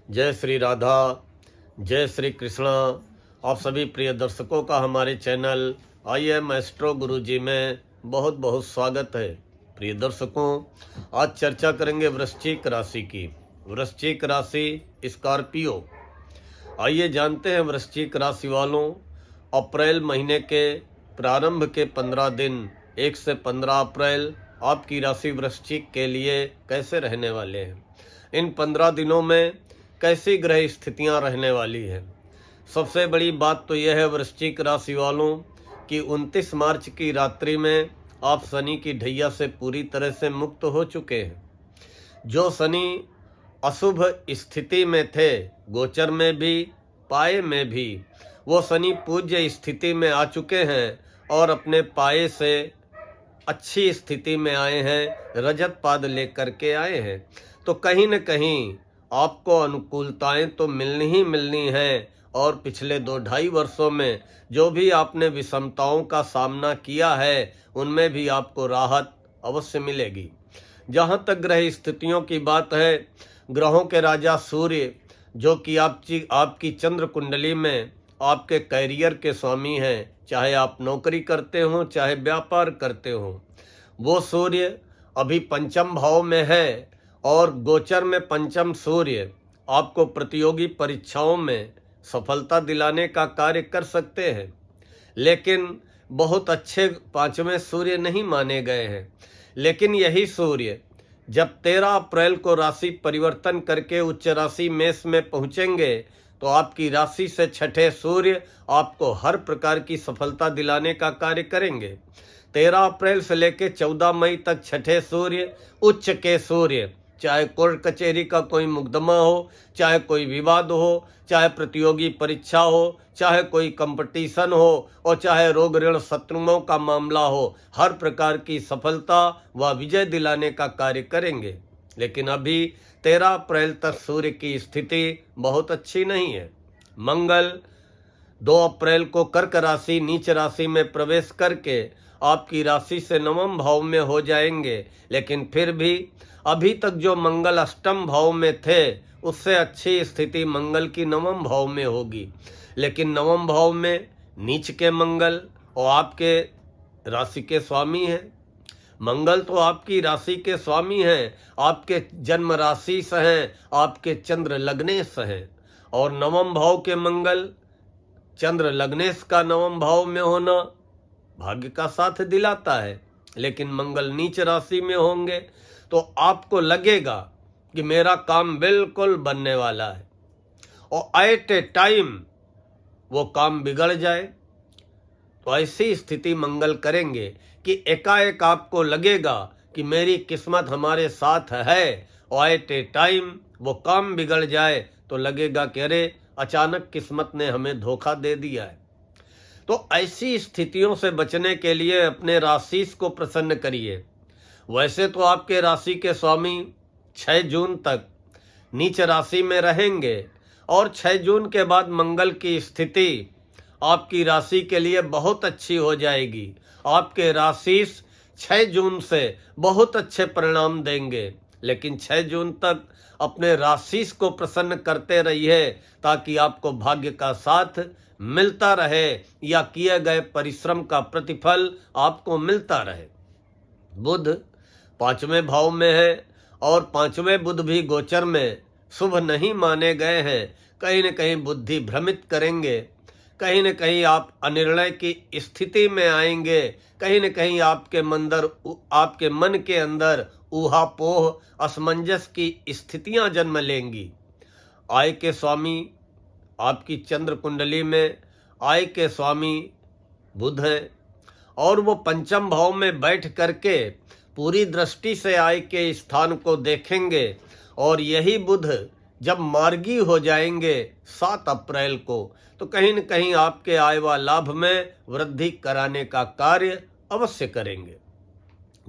जय श्री राधा, जय श्री कृष्णा। आप सभी प्रिय दर्शकों का हमारे चैनल आई एम एस्ट्रो गुरुजी में बहुत बहुत स्वागत है। प्रिय दर्शकों, आज चर्चा करेंगे वृश्चिक राशि की। वृश्चिक राशि स्कॉर्पियो। आइए जानते हैं वृश्चिक राशि वालों, अप्रैल महीने के प्रारंभ के 15 दिन 1 से 15 अप्रैल आपकी राशि वृश्चिक के लिए कैसे रहने वाले हैं। इन 15 दिनों में कैसी ग्रह स्थितियां रहने वाली हैं। सबसे बड़ी बात तो यह है वृश्चिक राशि वालों कि 29 मार्च की रात्रि में आप शनि की ढैया से पूरी तरह से मुक्त हो चुके हैं। जो शनि अशुभ स्थिति में थे, गोचर में भी पाए में भी, वो शनि पूज्य स्थिति में आ चुके हैं और अपने पाए से अच्छी स्थिति में आए हैं, रजत पाद लेकर के आए हैं। तो कहीं न कहीं आपको अनुकूलताएं तो मिलनी ही मिलनी हैं और पिछले 2-2.5 वर्षों में जो भी आपने विषमताओं का सामना किया है उनमें भी आपको राहत अवश्य मिलेगी। जहाँ तक ग्रह स्थितियों की बात है, ग्रहों के राजा सूर्य जो कि आपकी चंद्र कुंडली में आपके कैरियर के स्वामी हैं, चाहे आप नौकरी करते हो चाहे व्यापार करते हो, वो सूर्य अभी पंचम भाव में है और गोचर में पंचम सूर्य आपको प्रतियोगी परीक्षाओं में सफलता दिलाने का कार्य कर सकते हैं। लेकिन बहुत अच्छे पांचवें सूर्य नहीं माने गए हैं। लेकिन यही सूर्य जब 13 अप्रैल को राशि परिवर्तन करके उच्च राशि मेष में पहुंचेंगे तो आपकी राशि से छठे सूर्य आपको हर प्रकार की सफलता दिलाने का कार्य करेंगे। 13 अप्रैल से लेकर 14 मई तक छठे सूर्य उच्च के सूर्य, चाहे कोर्ट कचहरी का कोई मुकदमा हो, चाहे कोई विवाद हो, चाहे प्रतियोगी परीक्षा हो, चाहे कोई कंपटीशन हो और चाहे रोग ऋण शत्रुओं का मामला हो, हर प्रकार की सफलता व विजय दिलाने का कार्य करेंगे। लेकिन अभी 13 अप्रैल तक सूर्य की स्थिति बहुत अच्छी नहीं है। मंगल 2 अप्रैल को कर्क राशि नीच राशि में प्रवेश करके आपकी राशि से नवम भाव में हो जाएंगे। लेकिन फिर भी अभी तक जो मंगल अष्टम भाव में थे उससे अच्छी स्थिति मंगल की नवम भाव में होगी। लेकिन नवम भाव में नीच के मंगल और आपके राशि के स्वामी हैं। मंगल तो आपकी राशि के स्वामी हैं, आपके जन्म राशि से हैं, आपके चंद्र लग्नेश हैं। और नवम भाव के मंगल, चंद्र लग्नेश का नवम भाव में होना भाग्य का साथ दिलाता है। लेकिन मंगल नीच राशि में होंगे तो आपको लगेगा कि मेरा काम बिल्कुल बनने वाला है और एट ए टाइम वो काम बिगड़ जाए। तो ऐसी स्थिति मंगल करेंगे कि एकाएक आपको लगेगा कि मेरी किस्मत हमारे साथ है और एट ए टाइम वो काम बिगड़ जाए तो लगेगा कि अरे अचानक किस्मत ने हमें धोखा दे दिया है। तो ऐसी स्थितियों से बचने के लिए अपने राशि को प्रसन्न करिए। वैसे तो आपके राशि के स्वामी 6 जून तक नीच राशि में रहेंगे और 6 जून के बाद मंगल की स्थिति आपकी राशि के लिए बहुत अच्छी हो जाएगी। आपके राशि 6 जून से बहुत अच्छे परिणाम देंगे। लेकिन 6 जून तक अपने राशि को प्रसन्न करते रहिए ताकि आपको भाग्य का साथ मिलता रहे या किए गए परिश्रम का प्रतिफल आपको मिलता रहे। बुध 5वें भाव में है और 5वें बुध भी गोचर में शुभ नहीं माने गए हैं। कहीं न कहीं बुद्धि भ्रमित करेंगे, कहीं न कहीं आप अनिर्णय की स्थिति में आएंगे, कहीं न कहीं आपके मन के अंदर ऊहापोह असमंजस की स्थितियां जन्म लेंगी। आय के स्वामी आपकी चंद्र कुंडली में आय के स्वामी बुध है और वो पंचम भाव में बैठ करके पूरी दृष्टि से आय के स्थान को देखेंगे और यही बुध जब मार्गी हो जाएंगे 7 अप्रैल को तो कहीं न कहीं आपके आय व लाभ में वृद्धि कराने का कार्य अवश्य करेंगे।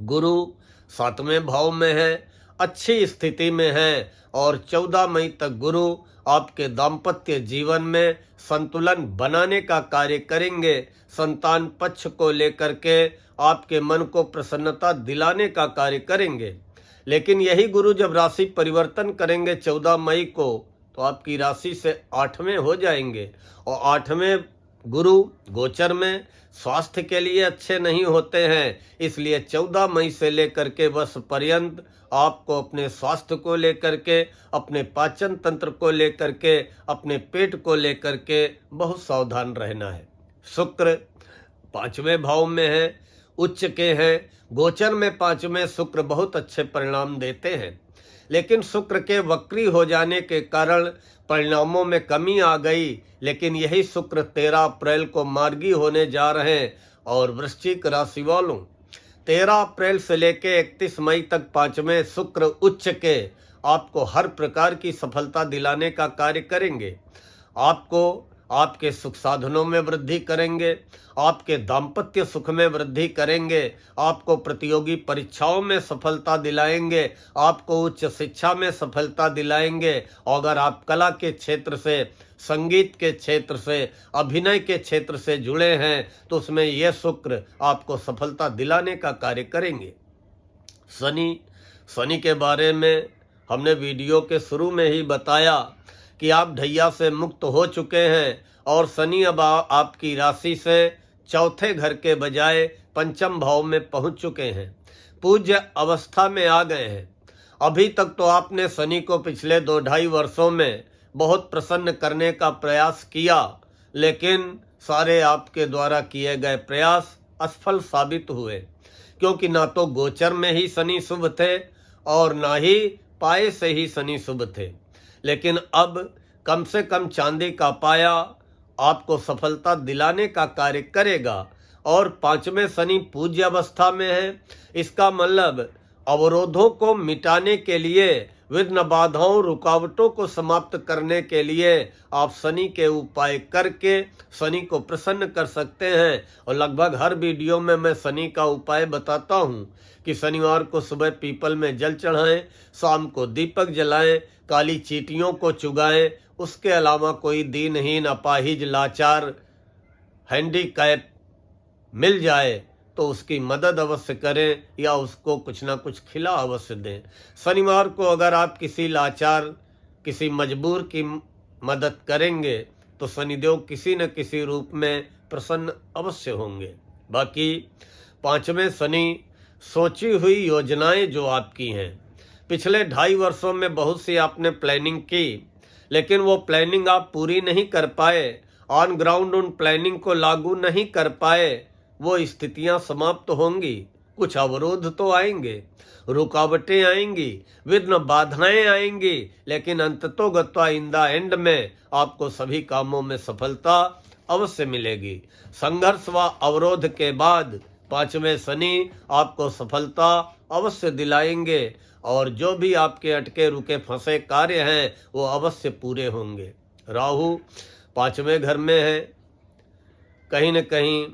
गुरु 7वें भाव में है, अच्छी स्थिति में है और 14 मई तक गुरु आपके दाम्पत्य जीवन में संतुलन बनाने का कार्य करेंगे। संतान पक्ष को लेकर के आपके मन को प्रसन्नता दिलाने का कार्य करेंगे। लेकिन यही गुरु जब राशि परिवर्तन करेंगे 14 मई को तो आपकी राशि से 8वें हो जाएंगे। और 8वें गुरु गोचर में स्वास्थ्य के लिए अच्छे नहीं होते हैं, इसलिए 14 मई से लेकर के वर्ष पर्यंत आपको अपने स्वास्थ्य को लेकर के, अपने पाचन तंत्र को लेकर के, अपने पेट को लेकर के बहुत सावधान रहना है। शुक्र 5वें भाव में है, उच्च के हैं। गोचर में 5वें शुक्र बहुत अच्छे परिणाम देते हैं, लेकिन शुक्र के वक्री हो जाने के कारण परिणामों में कमी आ गई। लेकिन यही शुक्र 13 अप्रैल को मार्गी होने जा रहे हैं। और वृश्चिक राशि वालों, 13 अप्रैल से लेकर 31 मई तक 5वें शुक्र उच्च के आपको हर प्रकार की सफलता दिलाने का कार्य करेंगे। आपको आपके सुख साधनों में वृद्धि करेंगे, आपके दाम्पत्य सुख में वृद्धि करेंगे, आपको प्रतियोगी परीक्षाओं में सफलता दिलाएंगे, आपको उच्च शिक्षा में सफलता दिलाएंगे। और अगर आप कला के क्षेत्र से, संगीत के क्षेत्र से, अभिनय के क्षेत्र से जुड़े हैं तो उसमें यह शुक्र आपको सफलता दिलाने का कार्य करेंगे। शनि के बारे में हमने वीडियो के शुरू में ही बताया कि आप ढैया से मुक्त हो चुके हैं और शनि अब आपकी राशि से चौथे घर के बजाय 5म भाव में पहुंच चुके हैं, पूज्य अवस्था में आ गए हैं। अभी तक तो आपने शनि को पिछले 2-2.5 वर्षों में बहुत प्रसन्न करने का प्रयास किया, लेकिन सारे आपके द्वारा किए गए प्रयास असफल साबित हुए, क्योंकि ना तो गोचर में ही शनि शुभ थे और ना ही पाए से ही शनि शुभ थे। लेकिन अब कम से कम चांदी का पाया आपको सफलता दिलाने का कार्य करेगा। और 5वें शनि पूज्य अवस्था में है, इसका मतलब अवरोधों को मिटाने के लिए, विघ्न बाधाओं रुकावटों को समाप्त करने के लिए आप शनि के उपाय करके शनि को प्रसन्न कर सकते हैं। और लगभग हर वीडियो में मैं शनि का उपाय बताता हूं कि शनिवार को सुबह पीपल में जल चढ़ाएं, शाम को दीपक जलाएं, काली चींटियों को चुगाएं। उसके अलावा कोई दीनहीन, अपाहिज, लाचार, हैंडीकैप मिल जाए तो उसकी मदद अवश्य करें या उसको कुछ ना कुछ खिला अवश्य दें। शनिवार को अगर आप किसी लाचार, किसी मजबूर की मदद करेंगे तो शनिदेव किसी न किसी रूप में प्रसन्न अवश्य होंगे। बाकी 5वें शनि सोची हुई योजनाएं जो आपकी हैं, पिछले 2.5 वर्षों में बहुत सी आपने प्लानिंग की, लेकिन वो प्लानिंग आप पूरी नहीं कर पाए, ऑन ग्राउंड उन प्लानिंग को लागू नहीं कर पाए। वो स्थितियां समाप्त होंगी, कुछ अवरोध तो आएंगे, रुकावटें आएंगी, विघ्न बाधाएं आएंगी, लेकिन अंततोगत्वा इन द एंड में आपको सभी कामों में सफलता अवश्य मिलेगी। संघर्ष व अवरोध के बाद 5वें शनि आपको सफलता अवश्य दिलाएंगे और जो भी आपके अटके रुके फंसे कार्य हैं वो अवश्य पूरे होंगे। राहु 5वें घर में है, कहीं न कहीं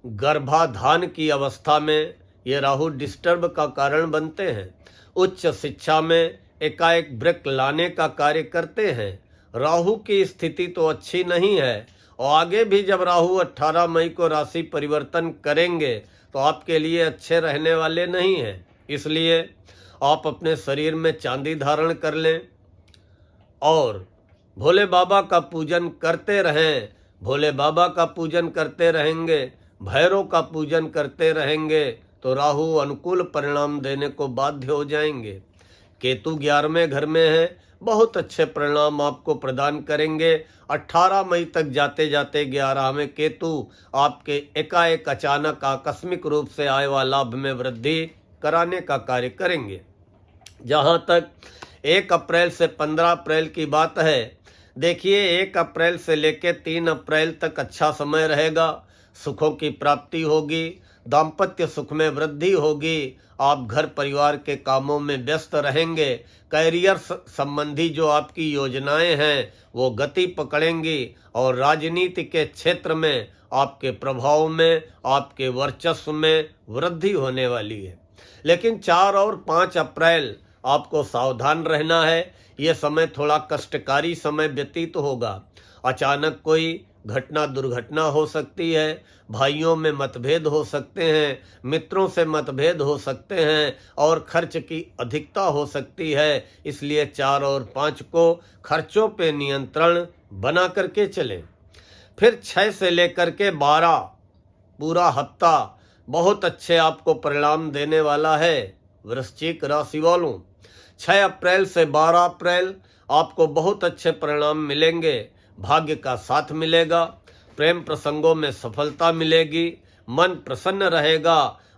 गर्भाधान की अवस्था में ये राहु डिस्टर्ब का कारण बनते हैं। उच्च शिक्षा में एकाएक ब्रेक लाने का कार्य करते हैं। राहु की स्थिति तो अच्छी नहीं है और आगे भी जब राहु 18 मई को राशि परिवर्तन करेंगे तो आपके लिए अच्छे रहने वाले नहीं हैं। इसलिए आप अपने शरीर में चांदी धारण कर लें और भोले बाबा का पूजन करते रहें। भोले बाबा का पूजन करते रहेंगे, भैरव का पूजन करते रहेंगे तो राहु अनुकूल परिणाम देने को बाध्य हो जाएंगे। केतु 11वें घर में है, बहुत अच्छे परिणाम आपको प्रदान करेंगे। 18 मई तक जाते जाते 11वें केतु आपके एकाएक अचानक आकस्मिक रूप से आय व लाभ में वृद्धि कराने का कार्य करेंगे। जहां तक 1 अप्रैल से 15 अप्रैल की बात है, देखिए 1 अप्रैल से लेकर 3 अप्रैल तक अच्छा समय रहेगा। सुखों की प्राप्ति होगी, दाम्पत्य सुख में वृद्धि होगी, आप घर परिवार के कामों में व्यस्त रहेंगे। कैरियर संबंधी जो आपकी योजनाएं हैं वो गति पकड़ेंगी और राजनीति के क्षेत्र में आपके प्रभाव में, आपके वर्चस्व में वृद्धि होने वाली है। लेकिन 4 और 5 अप्रैल आपको सावधान रहना है। ये समय थोड़ा कष्टकारी समय व्यतीत होगा। अचानक कोई घटना दुर्घटना हो सकती है, भाइयों में मतभेद हो सकते हैं, मित्रों से मतभेद हो सकते हैं और खर्च की अधिकता हो सकती है। इसलिए 4 और 5 को खर्चों पे नियंत्रण बना करके चलें। फिर 6 से लेकर के 12 पूरा हफ्ता बहुत अच्छे आपको परिणाम देने वाला है। वृश्चिक राशि वालों, 6 अप्रैल से 12 अप्रैल आपको बहुत अच्छे परिणाम मिलेंगे। भाग्य का साथ मिलेगा, प्रेम प्रसंगों में सफलता मिलेगी, मन प्रसन्न रहेगा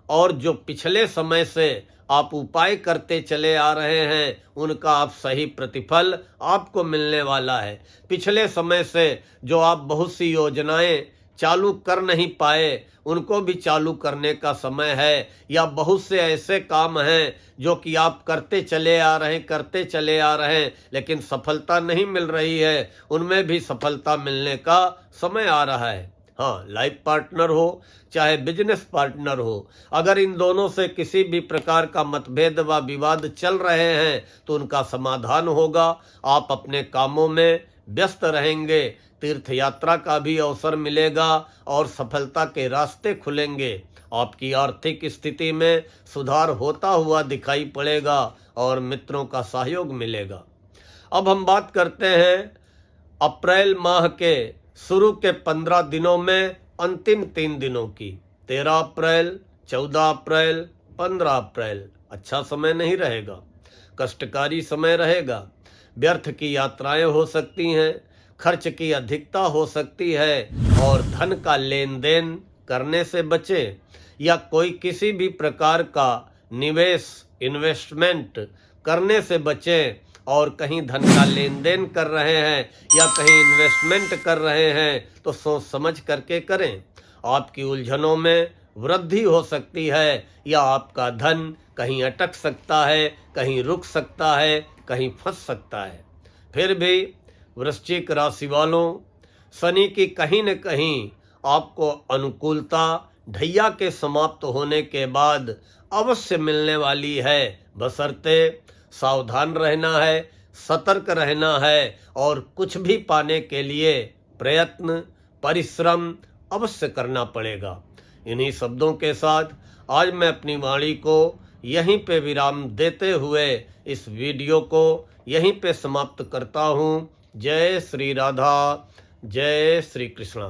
और जो पिछले समय से आप उपाय करते चले आ रहे हैं उनका आप सही प्रतिफल आपको मिलने वाला है। पिछले समय से जो आप बहुत सी योजनाएं चालू कर नहीं पाए उनको भी चालू करने का समय है, या बहुत से ऐसे काम हैं जो कि आप करते चले आ रहे हैं लेकिन सफलता नहीं मिल रही है, उनमें भी सफलता मिलने का समय आ रहा है। हाँ, लाइफ पार्टनर हो चाहे बिजनेस पार्टनर हो, अगर इन दोनों से किसी भी प्रकार का मतभेद व विवाद चल रहे हैं तो उनका समाधान होगा। आप अपने कामों में व्यस्त रहेंगे, तीर्थ यात्रा का भी अवसर मिलेगा और सफलता के रास्ते खुलेंगे। आपकी आर्थिक स्थिति में सुधार होता हुआ दिखाई पड़ेगा और मित्रों का सहयोग मिलेगा। अब हम बात करते हैं अप्रैल माह के शुरू के 15 दिनों में अंतिम 3 दिनों की। 13 अप्रैल, 14 अप्रैल, 15 अप्रैल अच्छा समय नहीं रहेगा, कष्टकारी समय रहेगा। व्यर्थ की यात्राएं हो सकती हैं, खर्च की अधिकता हो सकती है और धन का लेन देन करने से बचें, या कोई किसी भी प्रकार का निवेश इन्वेस्टमेंट करने से बचें। और कहीं धन का लेन देन कर रहे हैं या कहीं इन्वेस्टमेंट कर रहे हैं तो सोच समझ करके करें। आपकी उलझनों में वृद्धि हो सकती है या आपका धन कहीं अटक सकता है, कहीं रुक सकता है, कहीं फंस सकता है। फिर भी वृश्चिक राशि वालों, शनि की कहीं न कहीं आपको अनुकूलता ढैया के समाप्त होने के बाद अवश्य मिलने वाली है, बशर्ते सावधान रहना है, सतर्क रहना है और कुछ भी पाने के लिए प्रयत्न परिश्रम अवश्य करना पड़ेगा। इन्हीं शब्दों के साथ आज मैं अपनी वाणी को यहीं पे विराम देते हुए इस वीडियो को यहीं पे समाप्त करता हूँ। जय श्री राधा, जय श्री कृष्णा।